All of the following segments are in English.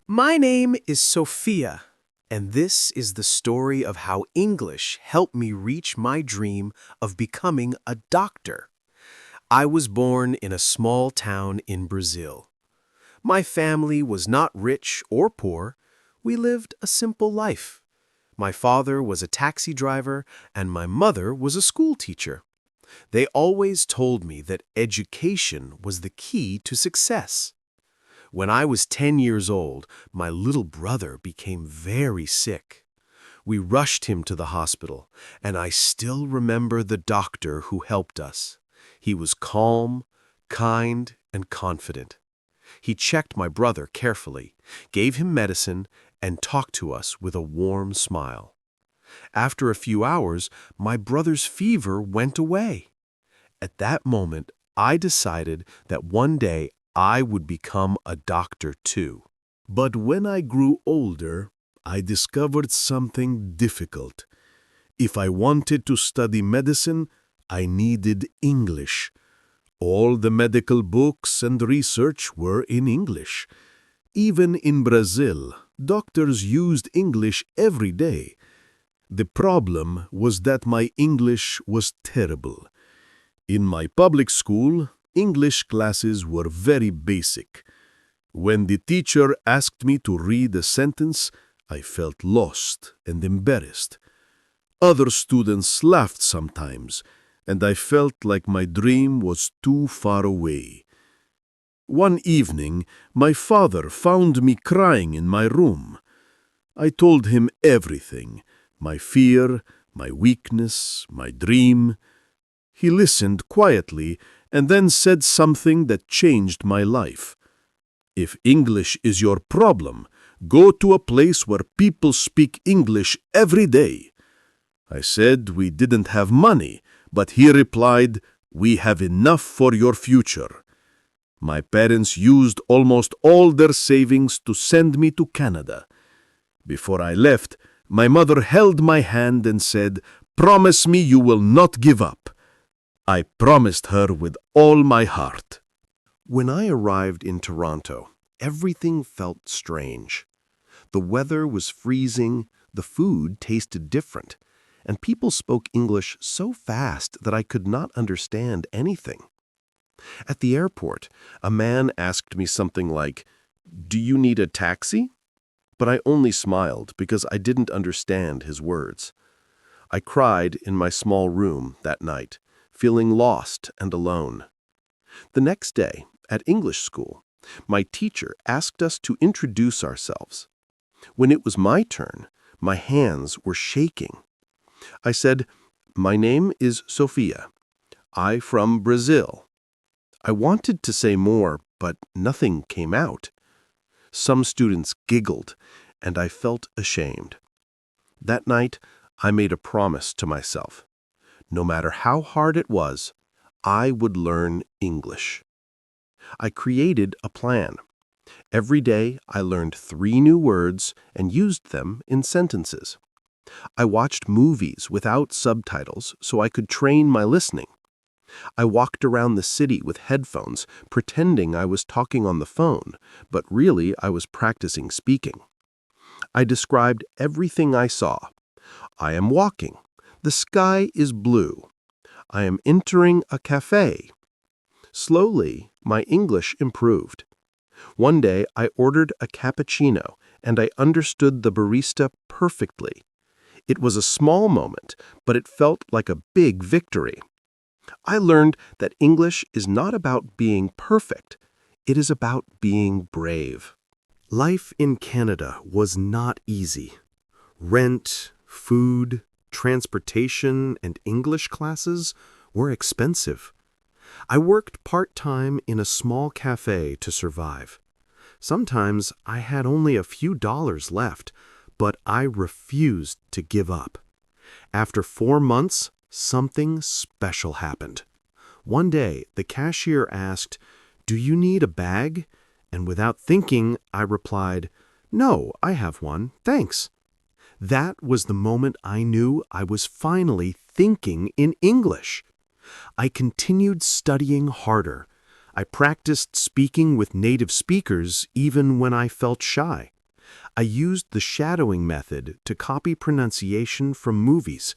My name is Sophia, and this is the story of how English helped me reach my dream of becoming a doctor. I was born in a small town in Brazil. My family was not rich or poor. We lived a simple life. My father was a taxi driver, and my mother was a school teacher. They always told me that education was the key to success. When I was 10 years old, my little brother became very sick. We rushed him to the hospital, and I still remember the doctor who helped us. He was calm, kind, and confident. He checked my brother carefully, gave him medicine, and talked to us with a warm smile. After a few hours, my brother's fever went away. At that moment, I decided that one day I would become a doctor too. But when I grew older, I discovered something difficult. If I wanted to study medicine, I needed English. All the medical books and research were in English. Even in Brazil, doctors used English every day. The problem was that my English was terrible. In my public school, English classes were very basic. When the teacher asked me to read a sentence, I felt lost and embarrassed. Other students laughed sometimes, and I felt like my dream was too far away. One evening, my father found me crying in my room. I told him everything, my fear, my weakness, my dream. He listened quietly and then said something that changed my life. If English is your problem, go to a place where people speak English every day. I said we didn't have money, but he replied, "We have enough for your future." My parents used almost all their savings to send me to Canada. Before I left, my mother held my hand and said, "Promise me you will not give up." I promised her with all my heart. When I arrived in Toronto, everything felt strange. The weather was freezing, the food tasted different, and people spoke English so fast that I could not understand anything. At the airport, a man asked me something like, "Do you need a taxi?" But I only smiled because I didn't understand his words. I cried in my small room that night, feeling lost and alone. The next day, at English school, my teacher asked us to introduce ourselves. When it was my turn, my hands were shaking. I said, "My name is Sophia. I'm from Brazil." I wanted to say more, but nothing came out. Some students giggled, and I felt ashamed. That night, I made a promise to myself. No matter how hard it was, I would learn English. I created a plan. Every day, I learned 3 new words and used them in sentences. I watched movies without subtitles so I could train my listening. I walked around the city with headphones, pretending I was talking on the phone, but really I was practicing speaking. I described everything I saw. I am walking. The sky is blue. I am entering a cafe. Slowly, my English improved. One day, I ordered a cappuccino, and I understood the barista perfectly. It was a small moment, but it felt like a big victory. I learned that English is not about being perfect. It is about being brave. Life in Canada was not easy. Rent, food, transportation, and English classes were expensive. I worked part-time in a small cafe to survive. Sometimes I had only a few dollars left, but I refused to give up. After 4 months, something special happened. One day, the cashier asked, "Do you need a bag?" And without thinking, I replied, "No, I have one, thanks." That was the moment I knew I was finally thinking in English. I continued studying harder. I practiced speaking with native speakers even when I felt shy. I used the shadowing method to copy pronunciation from movies.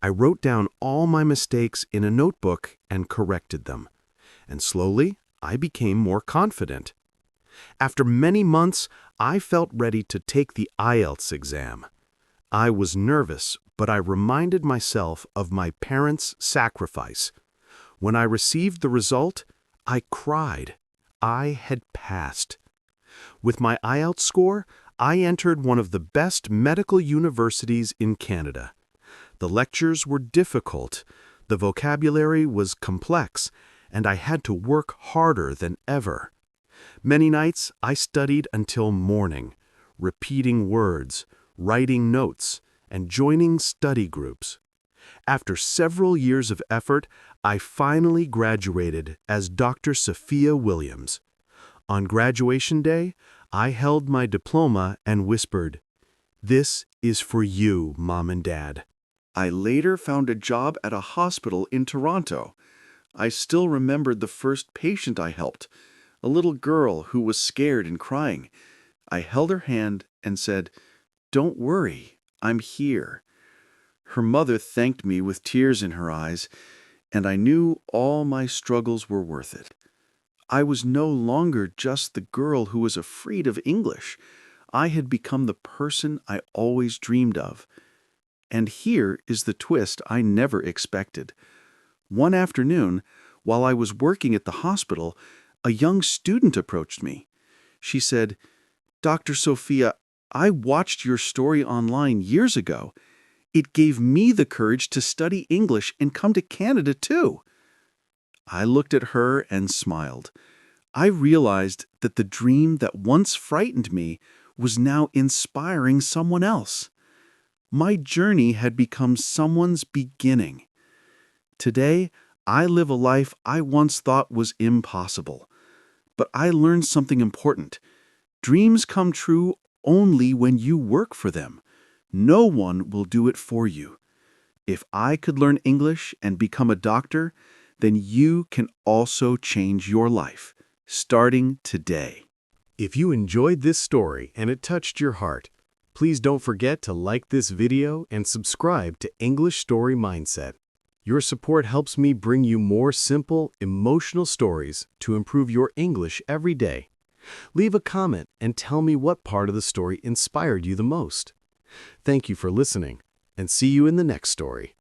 I wrote down all my mistakes in a notebook and corrected them. And slowly, I became more confident. After many months, I felt ready to take the IELTS exam. I was nervous, but I reminded myself of my parents' sacrifice. When I received the result, I cried. I had passed. With my IELTS score, I entered one of the best medical universities in Canada. The lectures were difficult, the vocabulary was complex, and I had to work harder than ever. Many nights I studied until morning, repeating words, writing notes, and joining study groups. After several years of effort, I finally graduated as Dr. Sophia Williams. On graduation day, I held my diploma and whispered, "This is for you, Mom and Dad." I later found a job at a hospital in Toronto. I still remembered the first patient I helped, a little girl who was scared and crying. I held her hand and said, "Don't worry, I'm here." Her mother thanked me with tears in her eyes, and I knew all my struggles were worth it. I was no longer just the girl who was afraid of English. I had become the person I always dreamed of. And here is the twist I never expected. One afternoon, while I was working at the hospital, a young student approached me. She said, "Dr. Sophia, I watched your story online years ago. It gave me the courage to study English and come to Canada too." I looked at her and smiled. I realized that the dream that once frightened me was now inspiring someone else. My journey had become someone's beginning. Today, I live a life I once thought was impossible. But I learned something important. Dreams come true only when you work for them. No one will do it for you. If I could learn English and become a doctor, then you can also change your life, starting today. If you enjoyed this story and it touched your heart, please don't forget to like this video and subscribe to English Story Mindset. Your support helps me bring you more simple, emotional stories to improve your English every day. Leave a comment and tell me what part of the story inspired you the most. Thank you for listening, and see you in the next story.